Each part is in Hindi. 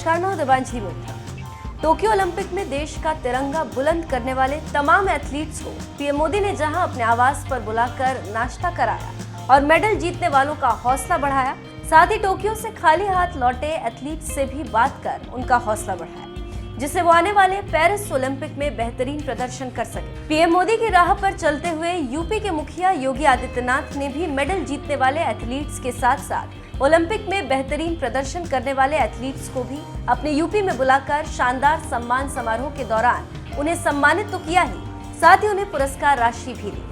नमस्कार, मैं दिवांशी मित्रा। टोक्यो ओलंपिक में देश का तिरंगा बुलंद करने वाले तमाम एथलीट्स को पीएम मोदी ने जहां अपने आवास पर बुलाकर नाश्ता कराया और मेडल जीतने वालों का हौसला बढ़ाया, साथ ही टोक्यो से खाली हाथ लौटे एथलीट्स से भी बात कर उनका हौसला बढ़ाया, जिससे वो आने वाले पेरिस ओलंपिक में बेहतरीन प्रदर्शन कर सके। पीएम मोदी की राह पर चलते हुए यूपी के मुखिया योगी आदित्यनाथ ने भी मेडल जीतने वाले एथलीट्स के साथ साथ ओलंपिक में बेहतरीन प्रदर्शन करने वाले एथलीट्स को भी अपने यूपी में बुलाकर शानदार सम्मान समारोह के दौरान उन्हें सम्मानित तो किया ही, साथ ही उन्हें पुरस्कार राशि भी दी।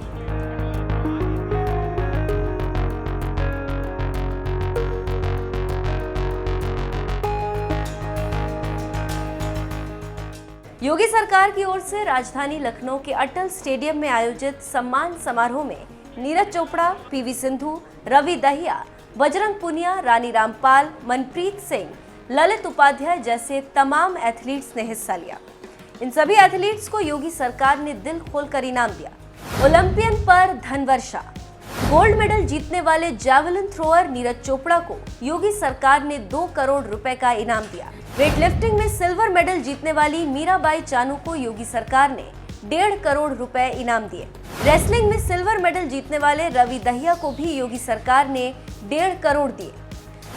योगी सरकार की ओर से राजधानी लखनऊ के अटल स्टेडियम में आयोजित सम्मान समारोह में नीरज चोपड़ा, पीवी सिंधु, रवि दहिया, बजरंग पुनिया, रानी रामपाल, मनप्रीत सिंह, ललित उपाध्याय जैसे तमाम एथलीट्स ने हिस्सा लिया। इन सभी एथलीट्स को योगी सरकार ने दिल खोलकर इनाम दिया। ओलंपियन पर धनवर्षा। गोल्ड मेडल जीतने वाले जैवलिन थ्रोअर नीरज चोपड़ा को योगी सरकार ने 2 करोड़ रुपए का इनाम दिया। वेटलिफ्टिंग में सिल्वर मेडल जीतने वाली मीराबाई चानू को योगी सरकार ने 1.5 करोड़ रुपए इनाम दिए। रेसलिंग में सिल्वर मेडल जीतने वाले रवि दहिया को भी योगी सरकार ने 1.5 करोड़ दिए।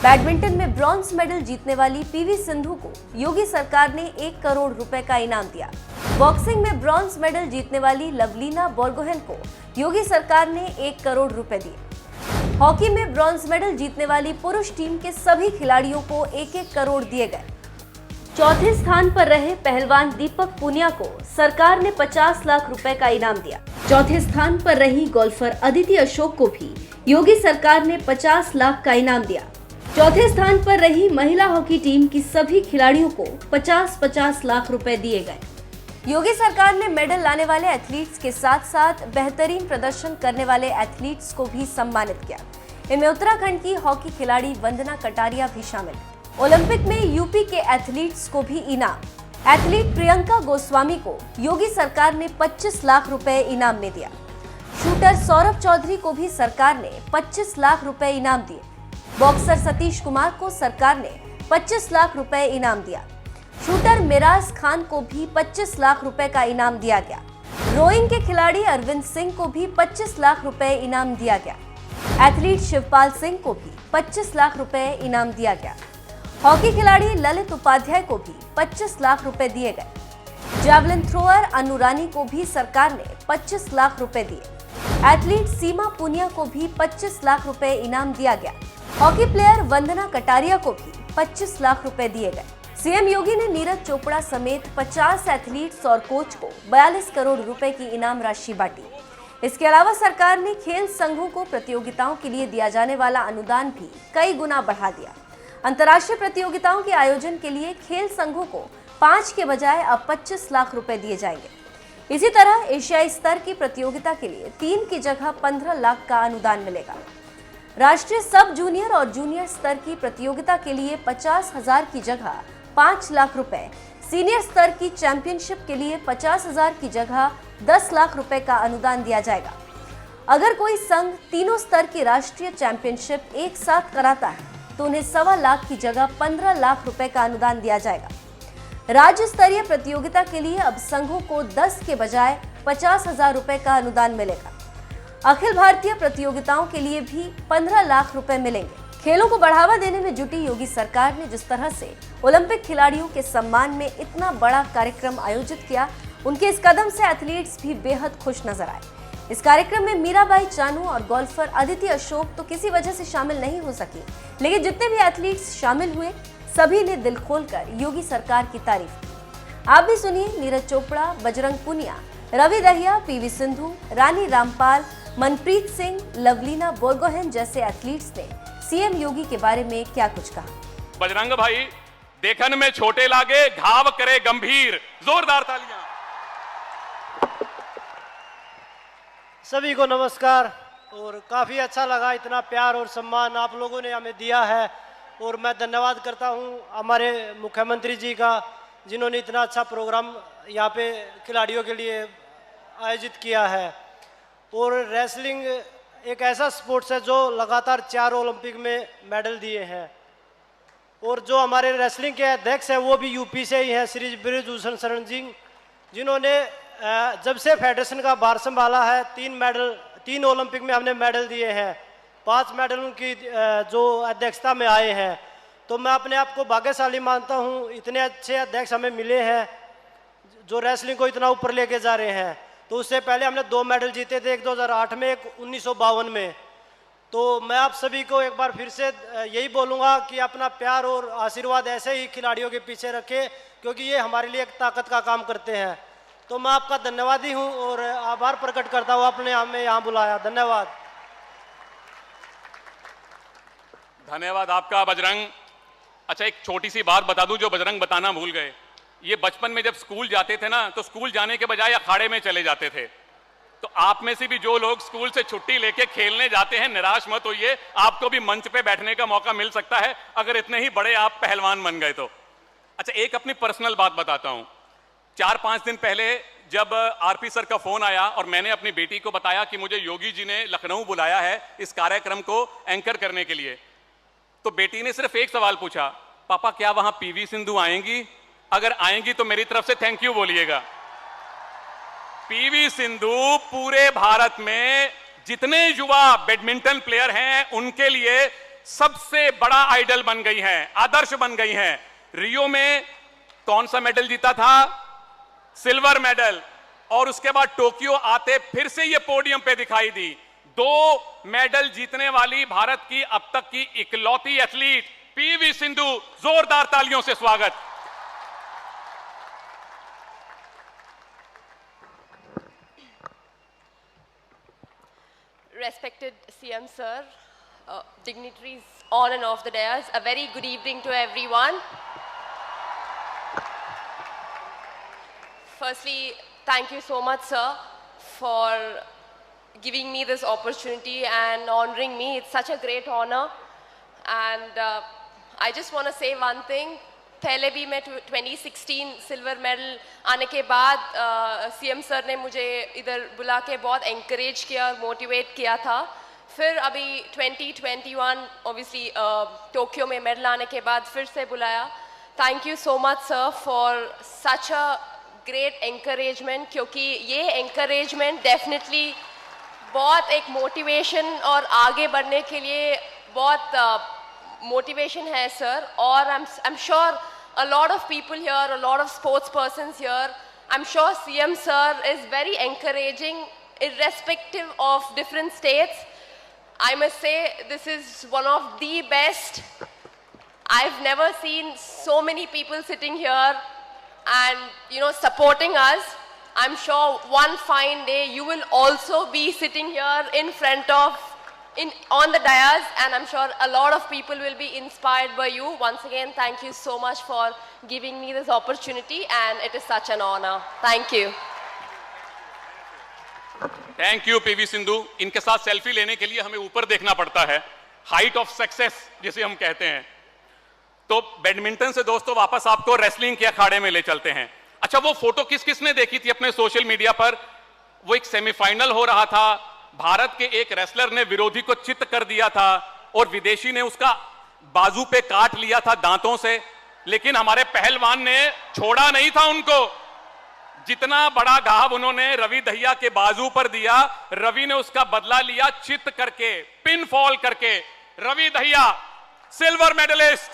बैडमिंटन में ब्रॉन्ज मेडल जीतने वाली पीवी सिंधु को योगी सरकार ने 1 करोड़ रुपए का इनाम दिया। बॉक्सिंग में ब्रॉन्ज मेडल जीतने वाली लवलीना बोरगोहेन को योगी सरकार ने 1 करोड़ रुपए दिए। हॉकी में ब्रॉन्ज मेडल जीतने वाली पुरुष टीम के सभी खिलाड़ियों को 1-1 करोड़ दिए गए। चौथे स्थान पर रहे पहलवान दीपक पुनिया को सरकार ने 50 लाख रुपए का इनाम दिया। चौथे स्थान पर रही गोल्फर अदिति अशोक को भी योगी सरकार ने 50 लाख का इनाम दिया। चौथे स्थान पर रही महिला हॉकी टीम की सभी खिलाड़ियों को 50-50 लाख रुपए दिए गए। योगी सरकार ने मेडल लाने वाले एथलीट्स के साथ साथ बेहतरीन प्रदर्शन करने वाले एथलीट्स को भी सम्मानित किया। इनमें उत्तराखंड की हॉकी खिलाड़ी वंदना कटारिया भी शामिल है। ओलंपिक में यूपी के एथलीट्स को भी इनाम। एथलीट प्रियंका गोस्वामी को योगी सरकार ने 25 लाख रुपए इनाम में दिया। शूटर सौरभ चौधरी को भी सरकार ने 25 लाख रुपए इनाम दिए। बॉक्सर सतीश कुमार को सरकार ने 25 लाख रुपए इनाम दिया। शूटर मिराज खान को भी 25 लाख रुपए का इनाम दिया गया। रोइंग के खिलाड़ी अरविंद सिंह को भी 25 लाख रुपए इनाम दिया गया। एथलीट शिवपाल सिंह को भी 25 लाख रुपए इनाम दिया गया। हॉकी खिलाड़ी ललित उपाध्याय को भी 25 लाख रुपए दिए गए। जैवलिन थ्रोअर अनुरानी को भी सरकार ने 25 लाख रुपए दिए। एथलीट सीमा पुनिया को भी 25 लाख रुपए इनाम दिया गया। हॉकी प्लेयर वंदना कटारिया को भी 25 लाख रुपए दिए गए। सीएम योगी ने नीरज चोपड़ा समेत 50 एथलीट्स और कोच को 42 करोड़ रुपए की इनाम राशि बांटी। इसके अलावा सरकार ने खेल संघों को प्रतियोगिताओं के लिए दिया जाने वाला अनुदान भी कई गुना बढ़ा दिया। अंतर्राष्ट्रीय प्रतियोगिताओं के आयोजन के लिए खेल संघों को 5 के बजाय अब 25 लाख रुपए दिए जाएंगे। इसी तरह एशियाई स्तर की प्रतियोगिता के लिए 3 की जगह 15 लाख का अनुदान मिलेगा। राष्ट्रीय सब जूनियर और जूनियर स्तर की प्रतियोगिता के लिए 50,000 की जगह 5 लाख रुपए, सीनियर स्तर की चैंपियनशिप के लिए 50,000 की जगह 10 लाख रुपए का अनुदान दिया जाएगा। अगर कोई संघ तीनों स्तर की राष्ट्रीय चैंपियनशिप एक साथ कराता है तो उन्हें 1.25 लाख की जगह 15 लाख रुपए का अनुदान दिया जाएगा। राज्य स्तरीय प्रतियोगिता के लिए अब संघों को 10 के बजाय 50,000 रुपए का अनुदान मिलेगा। अखिल भारतीय प्रतियोगिताओं के लिए भी 15 लाख रुपए मिलेंगे। खेलों को बढ़ावा देने में जुटी योगी सरकार ने जिस तरह से ओलंपिक खिलाड़ियों के सम्मान में इतना बड़ा कार्यक्रम आयोजित किया, उनके इस कदम से एथलीट्स भी बेहद खुश नजर आए। इस कार्यक्रम में मीराबाई चानू और गोल्फर अदिति अशोक तो किसी वजह से शामिल नहीं हो सकी, लेकिन जितने भी एथलीट्स शामिल हुए सभी ने दिल खोलकर योगी सरकार की तारीफ की। आप भी सुनिए नीरज चोपड़ा, बजरंग पुनिया, रवि दहिया, पीवी सिंधु, रानी रामपाल, मनप्रीत सिंह, लवलीना बोरगोहेन जैसे एथलीट्स ने सीएम योगी के बारे में क्या कुछ कहा। बजरंग भाई देखन में छोटे लागे, घाव करे गंभीर। जोरदार तालियां। सभी को नमस्कार। और काफ़ी अच्छा लगा, इतना प्यार और सम्मान आप लोगों ने हमें दिया है। और मैं धन्यवाद करता हूं हमारे मुख्यमंत्री जी का, जिन्होंने इतना अच्छा प्रोग्राम यहाँ पे खिलाड़ियों के लिए आयोजित किया है। और रेसलिंग एक ऐसा स्पोर्ट्स है जो लगातार 4 ओलंपिक में मेडल दिए हैं। और जो हमारे रेसलिंग के अध्यक्ष हैं वो भी यूपी से ही हैं, श्री बृजभूषण शरण जी, जिन्होंने जब से फेडरेशन का भार संभाला है 3 ओलंपिक में हमने मेडल दिए हैं, 5 मेडल उनकी जो अध्यक्षता में आए हैं। तो मैं अपने आप को भाग्यशाली मानता हूँ, इतने अच्छे अध्यक्ष हमें मिले हैं जो रेसलिंग को इतना ऊपर लेके जा रहे हैं। तो उससे पहले हमने 2 मेडल जीते थे, एक 2008 में, एक 1952 में। तो मैं आप सभी को एक बार फिर से यही बोलूँगा कि अपना प्यार और आशीर्वाद ऐसे ही खिलाड़ियों के पीछे रखें, क्योंकि ये हमारे लिए एक ताकत का काम करते हैं। तो मैं आपका धन्यवादी हूँ और आभार प्रकट करता हूँ, आपने हमें यहाँ बुलाया। धन्यवाद। धन्यवाद आपका बजरंग। अच्छा, एक छोटी सी बात बता दूं जो बजरंग बताना भूल गए। ये बचपन में जब स्कूल जाते थे ना, तो स्कूल जाने के बजाय अखाड़े में चले जाते थे। तो आप में से भी जो लोग स्कूल से छुट्टी लेके खेलने जाते हैं, निराश मत होइए, आपको भी मंच पे बैठने का मौका मिल सकता है अगर इतने ही बड़े आप पहलवान बन गए तो। अच्छा, एक अपनी पर्सनल बात बताता हूं। 4-5 दिन पहले जब आरपी सर का फोन आया और मैंने अपनी बेटी को बताया कि मुझे योगी जी ने लखनऊ बुलाया है इस कार्यक्रम को एंकर करने के लिए, तो बेटी ने सिर्फ एक सवाल पूछा, पापा क्या वहां पीवी सिंधु आएंगी? अगर आएंगी तो मेरी तरफ से थैंक यू बोलिएगा। पीवी सिंधु पूरे भारत में जितने युवा बैडमिंटन प्लेयर हैं उनके लिए सबसे बड़ा आइडल बन गई हैं, आदर्श बन गई हैं। रियो में कौन सा मेडल जीता था? Silver medal. और उसके बाद टोक्यो आते फिर से ये पोडियम पे दिखाई दी। 2 मेडल जीतने वाली भारत की अब तक की इकलौती एथलीट पीवी सिंधु। जोरदार तालियों से स्वागत। Respected CM sir, dignitaries on and off the dais, a very good evening to everyone. Firstly, thank you so much, sir, for giving me this opportunity and honoring me. It's such a great honor. And I just want to say one thing. पहले भी मैं 2016 सिल्वर मेडल आने के बाद सीएम सर ने मुझे इधर बुला के बहुत एंकरेज किया और मोटिवेट किया था। फिर अभी 2021 ऑब्वियसली टोक्यो में मेडल आने के बाद फिर से बुलाया। Thank you so much sir for such a great encouragement, क्योंकि ये एंकरेजमेंट डेफिनेटली बहुत एक मोटिवेशन और आगे बढ़ने के लिए बहुत motivation है सर। और I'm sure a lot of people here, a lot of sports persons here, I'm sure CM sir is very encouraging irrespective of different states. I must say this is one of the best. I've never seen so many people sitting here and supporting us. I'm sure one fine day you will also be sitting here in front of on the dais, and I'm sure a lot of people will be inspired by you. Once again, thank you so much for giving me this opportunity, and it is such an honor. Thank you. Thank you PV Sindhu. इनके साथ सेल्फी लेने के लिए हमें ऊपर देखना पड़ता है, हाइट ऑफ सक्सेस जिसे हम कहते हैं। तो बैडमिंटन से दोस्तों वापस आपको रेसलिंग के अखाड़े में ले चलते हैं। अच्छा, वो फोटो किस किसने देखी थी अपने सोशल मीडिया पर? वो एक सेमीफाइनल हो रहा था, भारत के एक रेसलर ने विरोधी को चित कर दिया था और विदेशी ने उसका बाजू पे काट लिया था दांतों से, लेकिन हमारे पहलवान ने छोड़ा नहीं था उनको। जितना बड़ा घाव उन्होंने रवि दहिया के बाजू पर दिया, रवि ने उसका बदला लिया चित करके, पिन फॉल करके। रवि दहिया सिल्वर मेडलिस्ट,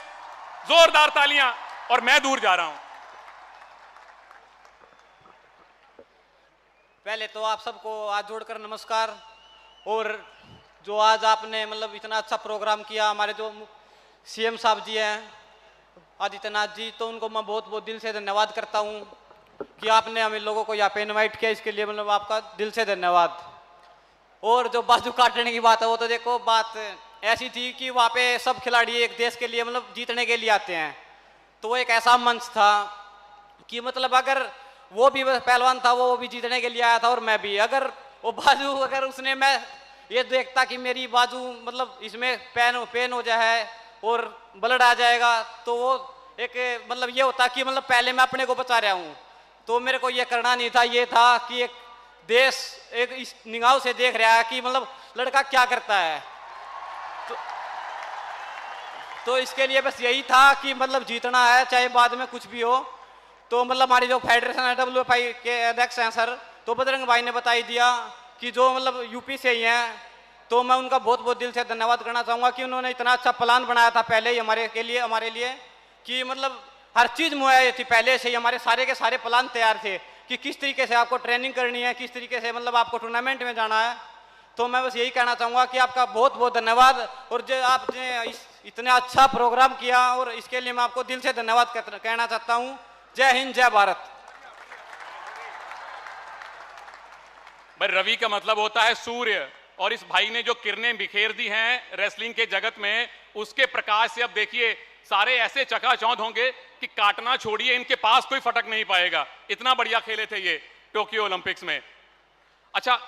जोरदार तालियां। और मैं दूर जा रहा हूं। पहले तो आप सबको हाथ जोड़कर नमस्कार। और जो आज आपने मतलब इतना अच्छा प्रोग्राम किया, हमारे जो सीएम साहब जी हैं आदित्यनाथ जी, तो उनको मैं बहुत बहुत दिल से धन्यवाद करता हूं कि आपने हमें लोगों को यहाँ पे इनवाइट किया। इसके लिए मतलब आपका दिल से धन्यवाद। और जो बाजू काटने की बात है, वो तो देखो बात ऐसी थी कि वहाँ पे सब खिलाड़ी एक देश के लिए मतलब जीतने के लिए आते हैं, तो वो एक ऐसा मंच था कि मतलब अगर वो भी पहलवान था, वो भी जीतने के लिए आया था और मैं भी, अगर वो बाजू अगर उसने मैं ये देखता कि मेरी बाजू मतलब इसमें पेन हो जाए और ब्लड आ जाएगा, तो वो एक मतलब ये होता कि मतलब पहले मैं अपने को बचा रहा हूँ। तो मेरे को ये करना नहीं था। ये था कि एक देश एक इस निगाह से देख रहा है कि मतलब लड़का क्या करता है। तो इसके लिए बस यही था कि मतलब जीतना है, चाहे बाद में कुछ भी हो। तो मतलब हमारी जो फेडरेशन है WFI के अध्यक्ष हैं सर, तो बजरंग भाई ने बता ही दिया कि जो मतलब यूपी से ही हैं, तो मैं उनका बहुत बहुत दिल से धन्यवाद करना चाहूँगा कि उन्होंने इतना अच्छा प्लान बनाया था पहले ही हमारे लिए कि मतलब हर चीज़ मुहैया थी पहले से ही, हमारे सारे के सारे प्लान तैयार थे कि किस तरीके से आपको ट्रेनिंग करनी है, किस तरीके से मतलब आपको टूर्नामेंट में जाना है। तो मैं बस यही कहना चाहूँगा कि आपका बहुत बहुत धन्यवाद, और जो आपने इतना अच्छा प्रोग्राम किया, और इसके लिए मैं आपको दिल से धन्यवाद कहना चाहता हूँ। जय हिंद, जय भारत। भाई रवि का मतलब होता है सूर्य, और इस भाई ने जो किरणें बिखेर दी हैं रेसलिंग के जगत में, उसके प्रकाश से अब देखिए सारे ऐसे चकाचौंध होंगे कि काटना छोड़िए, इनके पास कोई फटक नहीं पाएगा। इतना बढ़िया खेले थे ये टोक्यो ओलंपिक्स में। अच्छा,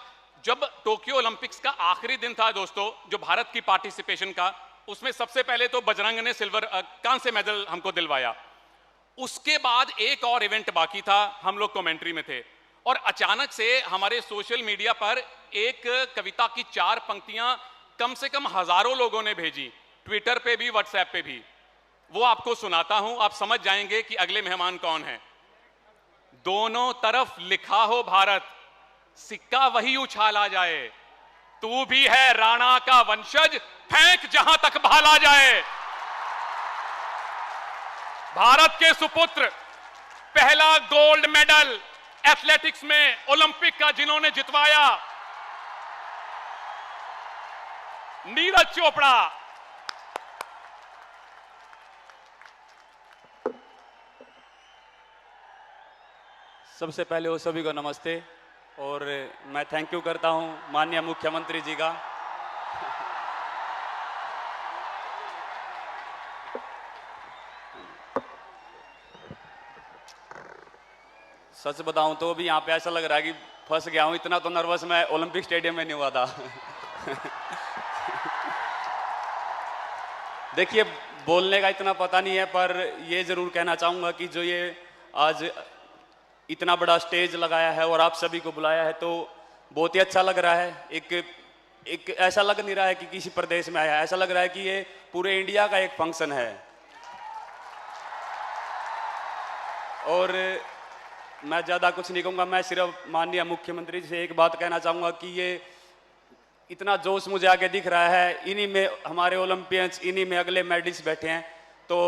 जब टोक्यो ओलंपिक्स का आखिरी दिन था दोस्तों, जो भारत की पार्टिसिपेशन का, उसमें सबसे पहले तो बजरंग ने कांस्य मेडल हमको दिलवाया। उसके बाद एक और इवेंट बाकी था, हम लोग कमेंट्री में थे, और अचानक से हमारे सोशल मीडिया पर एक कविता की 4 पंक्तियां कम से कम हजारों लोगों ने भेजी, ट्विटर पे भी, व्हाट्सएप पे भी। वो आपको सुनाता हूं, आप समझ जाएंगे कि अगले मेहमान कौन है। दोनों तरफ लिखा हो भारत, सिक्का वही उछाला जाए, तू भी है राणा का वंशज, फेंक जहां तक भाला जाए। भारत के सुपुत्र, पहला गोल्ड मेडल एथलेटिक्स में ओलंपिक का जिन्होंने जितवाया, नीरज चोपड़ा। सबसे पहले वो सभी को नमस्ते, और मैं थैंक यू करता हूं माननीय मुख्यमंत्री जी का। सच बताऊं तो भी यहाँ पे ऐसा लग रहा है कि फंस गया हूं, इतना तो नर्वस मैं ओलंपिक स्टेडियम में नहीं हुआ था। देखिए, बोलने का इतना पता नहीं है, पर ये जरूर कहना चाहूंगा कि जो ये आज इतना बड़ा स्टेज लगाया है और आप सभी को बुलाया है, तो बहुत ही अच्छा लग रहा है। एक ऐसा लग नहीं रहा है कि किसी प्रदेश में आया है, ऐसा लग रहा है कि ये पूरे इंडिया का एक फंक्शन है। और मैं ज़्यादा कुछ नहीं कहूँगा, मैं सिर्फ माननीय मुख्यमंत्री जी से एक बात कहना चाहूँगा कि ये इतना जोश मुझे आगे दिख रहा है, इन्हीं में हमारे ओलंपियंस, इन्हीं में अगले मेडलिस्ट बैठे हैं। तो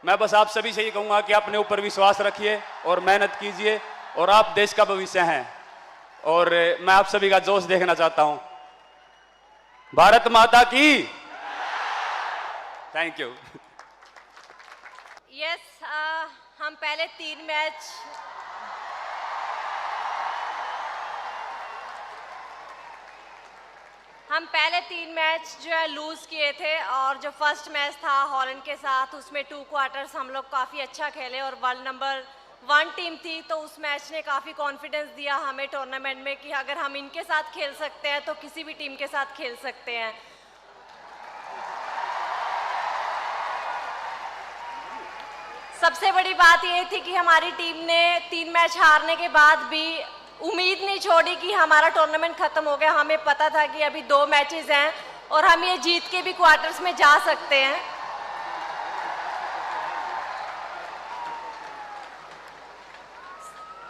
मैं बस आप सभी से ही कहूँगा कि अपने ऊपर विश्वास रखिए और मेहनत कीजिए, और आप देश का भविष्य हैं, और मैं आप सभी का जोश देखना चाहता हूँ। भारत माता की। Thank you. यस, हम पहले 3 मैच जो है लूज़ किए थे, और जो फर्स्ट मैच था हॉलैंड के साथ, उसमें 2 क्वार्टर्स हम लोग काफ़ी अच्छा खेले और वर्ल्ड नंबर 1 टीम थी, तो उस मैच ने काफ़ी कॉन्फिडेंस दिया हमें टूर्नामेंट में कि अगर हम इनके साथ खेल सकते हैं तो किसी भी टीम के साथ खेल सकते हैं। सबसे बड़ी बात ये थी कि हमारी टीम ने 3 मैच हारने के बाद भी उम्मीद नहीं छोड़ी कि हमारा टूर्नामेंट खत्म हो गया। हमें पता था कि अभी 2 मैचेस हैं और हम ये जीत के भी क्वार्टर्स में जा सकते हैं।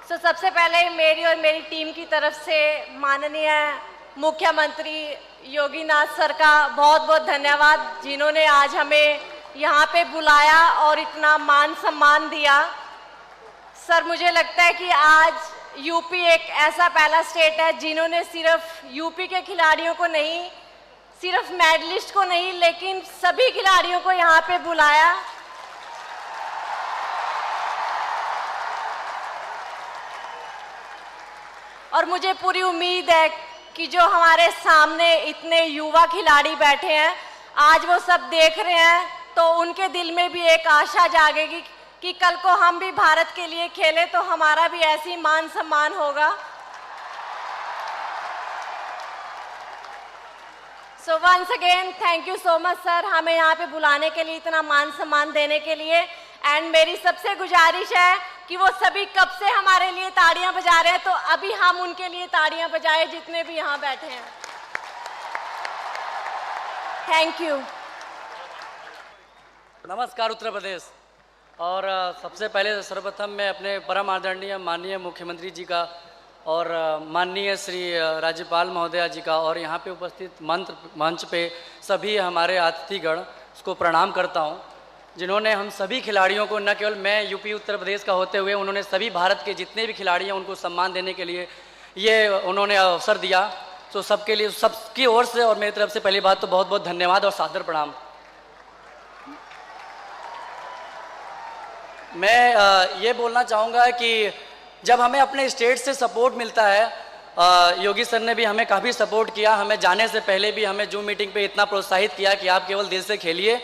तो सबसे पहले मेरी और मेरी टीम की तरफ से माननीय मुख्यमंत्री योगीनाथ सर का बहुत बहुत धन्यवाद, जिन्होंने आज हमें यहाँ पे बुलाया और इतना मान सम्मान दिया। सर, मुझे लगता है कि आज यूपी एक ऐसा पहला स्टेट है जिन्होंने सिर्फ यूपी के खिलाड़ियों को नहीं, सिर्फ मेडलिस्ट को नहीं, लेकिन सभी खिलाड़ियों को यहाँ पे बुलाया। और मुझे पूरी उम्मीद है कि जो हमारे सामने इतने युवा खिलाड़ी बैठे हैं, आज वो सब देख रहे हैं, तो उनके दिल में भी एक आशा जागेगी कि कल को हम भी भारत के लिए खेलें तो हमारा भी ऐसी मान सम्मान होगा। So once again thank you so much sir, हमें यहाँ पे बुलाने के लिए, इतना मान सम्मान देने के लिए। एंड मेरी सबसे गुजारिश है कि वो सभी कब से हमारे लिए ताड़ियां बजा रहे हैं, तो अभी हम उनके लिए ताड़ियां बजाएं जितने भी यहाँ बैठे हैं। Thank you. नमस्कार उत्तर प्रदेश। और सबसे पहले सर्वप्रथम मैं अपने परम आदरणीय माननीय मुख्यमंत्री जी का और माननीय श्री राज्यपाल महोदया जी का और यहाँ पे उपस्थित मंच पे सभी हमारे अतिथिगण को प्रणाम करता हूँ, जिन्होंने हम सभी खिलाड़ियों को, न केवल मैं यूपी उत्तर प्रदेश का होते हुए, उन्होंने सभी भारत के जितने भी खिलाड़ी हैं उनको सम्मान देने के लिए ये उन्होंने अवसर दिया। तो सबके लिए, सबकी ओर से और मेरी तरफ से पहली बात तो बहुत बहुत धन्यवाद और सादर प्रणाम। मैं ये बोलना चाहूँगा कि जब हमें अपने स्टेट से सपोर्ट मिलता है, योगी सर ने भी हमें काफ़ी सपोर्ट किया। हमें जाने से पहले भी हमें जूम मीटिंग पे इतना प्रोत्साहित किया कि आप केवल दिल से खेलिए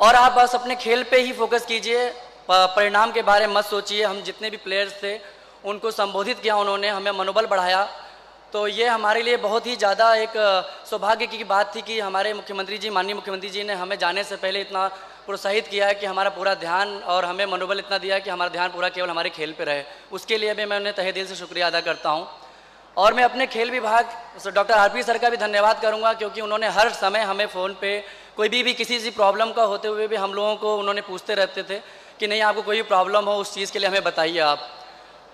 और आप बस अपने खेल पे ही फोकस कीजिए, परिणाम के बारे में मत सोचिए। हम जितने भी प्लेयर्स थे उनको संबोधित किया, उन्होंने हमें मनोबल बढ़ाया। तो ये हमारे लिए बहुत ही ज़्यादा एक सौभाग्य की बात थी कि हमारे मुख्यमंत्री जी, माननीय मुख्यमंत्री जी ने हमें जाने से पहले इतना प्रोत्साहित किया है कि हमारा पूरा ध्यान और हमें मनोबल इतना दिया कि हमारा ध्यान पूरा केवल हमारे खेल पे रहे। उसके लिए भी मैं उन्हें तहे दिल से शुक्रिया अदा करता हूँ। और मैं अपने खेल विभाग डॉक्टर आरपी सर का भी धन्यवाद करूँगा, क्योंकि उन्होंने हर समय हमें फ़ोन पे कोई भी किसी सी प्रॉब्लम का होते हुए भी हम लोगों को उन्होंने पूछते रहते थे कि नहीं, आपको कोई प्रॉब्लम हो उस चीज़ के लिए हमें बताइए आप।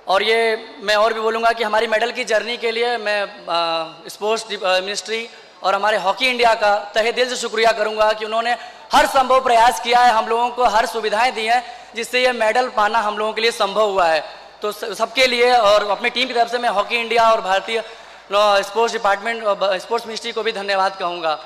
और ये मैं और भी बोलूँगा कि हमारी मेडल की जर्नी के लिए मैं स्पोर्ट्स मिनिस्ट्री और हमारे हॉकी इंडिया का तहे दिल से शुक्रिया करूँगा कि उन्होंने हर संभव प्रयास किया है, हम लोगों को हर सुविधाएं दी हैं जिससे ये मेडल पाना हम लोगों के लिए संभव हुआ है। तो सबके लिए और अपनी टीम की तरफ से मैं हॉकी इंडिया और भारतीय स्पोर्ट्स डिपार्टमेंट और स्पोर्ट्स मिनिस्ट्री को भी धन्यवाद कहूँगा।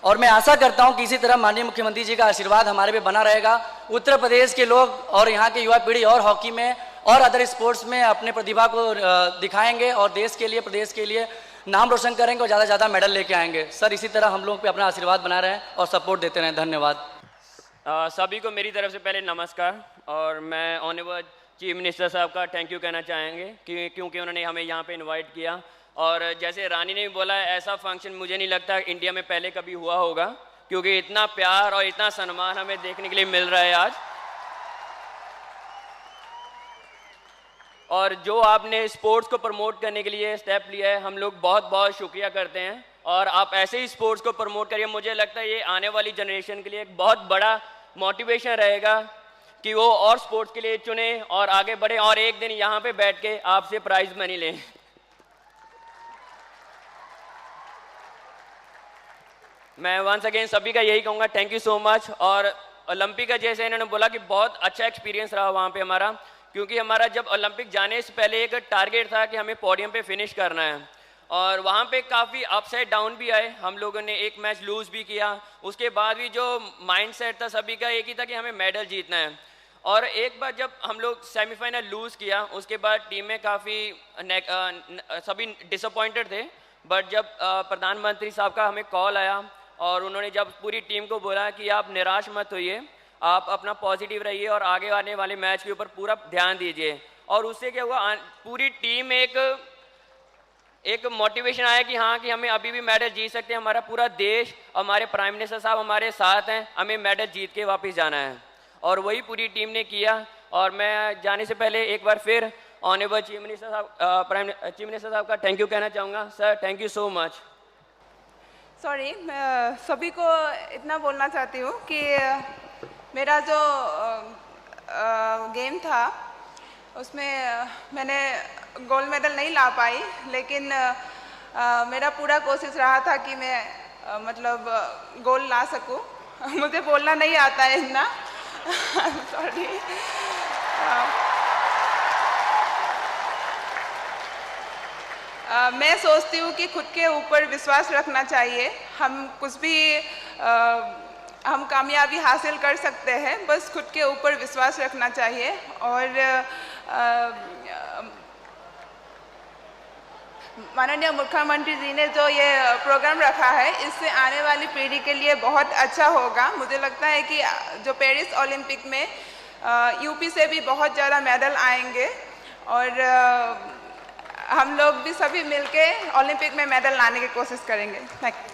और मैं आशा करता हूँ कि इसी तरह माननीय मुख्यमंत्री जी का आशीर्वाद हमारे पे बना रहेगा। उत्तर प्रदेश के लोग और यहाँ के युवा पीढ़ी और हॉकी में और अदर स्पोर्ट्स में अपने प्रतिभा को दिखाएंगे और देश के लिए, प्रदेश के लिए नाम रोशन करेंगे और ज़्यादा से ज़्यादा मेडल लेके आएंगे। सर, इसी तरह हम लोग पे अपना आशीर्वाद बना रहे हैं और सपोर्ट देते रहें। धन्यवाद। सभी को मेरी तरफ से पहले नमस्कार। और मैं ऑनरेबल चीफ मिनिस्टर साहब का थैंक यू कहना चाहेंगे कि क्योंकि उन्होंने हमें यहाँ पे इनवाइट किया। और जैसे रानी ने भी बोला, ऐसा फंक्शन मुझे नहीं लगता इंडिया में पहले कभी हुआ होगा, क्योंकि इतना प्यार और इतना सम्मान हमें देखने के लिए मिल रहा है आज। और जो आपने स्पोर्ट्स को प्रमोट करने के लिए स्टेप लिया है, हम लोग बहुत बहुत शुक्रिया करते हैं। और आप ऐसे ही स्पोर्ट्स को प्रमोट करिए। मुझे लगता है ये आने वाली जनरेशन के लिए एक बहुत बड़ा मोटिवेशन रहेगा कि वो और स्पोर्ट्स के लिए चुने और आगे बढ़े और एक दिन यहाँ पे बैठ के आपसे प्राइज मनी लें। मैं वंस अगेन सभी का यही कहूँगा, थैंक यू सो मच। और ओलंपिक का जैसे इन्होंने बोला कि बहुत अच्छा एक्सपीरियंस रहा वहाँ पे हमारा, क्योंकि हमारा जब ओलंपिक जाने से पहले एक टारगेट था कि हमें पोडियम पे फिनिश करना है। और वहाँ पे काफ़ी अप्स एंड डाउन भी आए, हम लोगों ने एक मैच लूज़ भी किया। उसके बाद भी जो माइंड सेट था सभी का एक ही था कि हमें मेडल जीतना है। और एक बार जब हम लोग सेमीफाइनल लूज़ किया, उसके बाद टीम में काफ़ी सभी डिसअपॉइंटेड थे। बट जब प्रधानमंत्री साहब का हमें कॉल आया और उन्होंने जब पूरी टीम को बोला कि आप निराश मत होइए, आप अपना पॉजिटिव रहिए और आगे आने वाले मैच के ऊपर पूरा ध्यान दीजिए। और उससे क्या हुआ, पूरी टीम एक मोटिवेशन आया कि हाँ कि हमें अभी भी मेडल जीत सकते हैं। हमारा पूरा देश, हमारे प्राइम मिनिस्टर साहब हमारे साथ हैं, हमें मेडल जीत के वापस जाना है। और वही पूरी टीम ने किया। और मैं जाने से पहले एक बार फिर ऑनरेबल चीफ मिनिस्टर साहब का थैंक यू कहना चाहूँगा। Sir, thank you so much. Sorry, मैं सभी को इतना बोलना चाहती हूँ कि मेरा जो गेम था उसमें मैंने गोल्ड मेडल नहीं ला पाई, लेकिन मेरा पूरा कोशिश रहा था कि मैं मतलब गोल्ड ला सकूं। मुझे बोलना नहीं आता है इतना सॉरी। मैं सोचती हूँ कि खुद के ऊपर विश्वास रखना चाहिए। हम कुछ भी हम कामयाबी हासिल कर सकते हैं, बस खुद के ऊपर विश्वास रखना चाहिए। और माननीय मुख्यमंत्री जी ने जो ये प्रोग्राम रखा है, इससे आने वाली पीढ़ी के लिए बहुत अच्छा होगा। मुझे लगता है कि जो पेरिस ओलंपिक में यूपी से भी बहुत ज़्यादा मेडल आएंगे और हम लोग भी सभी मिलके ओलंपिक में मेडल लाने की कोशिश करेंगे। Thank you.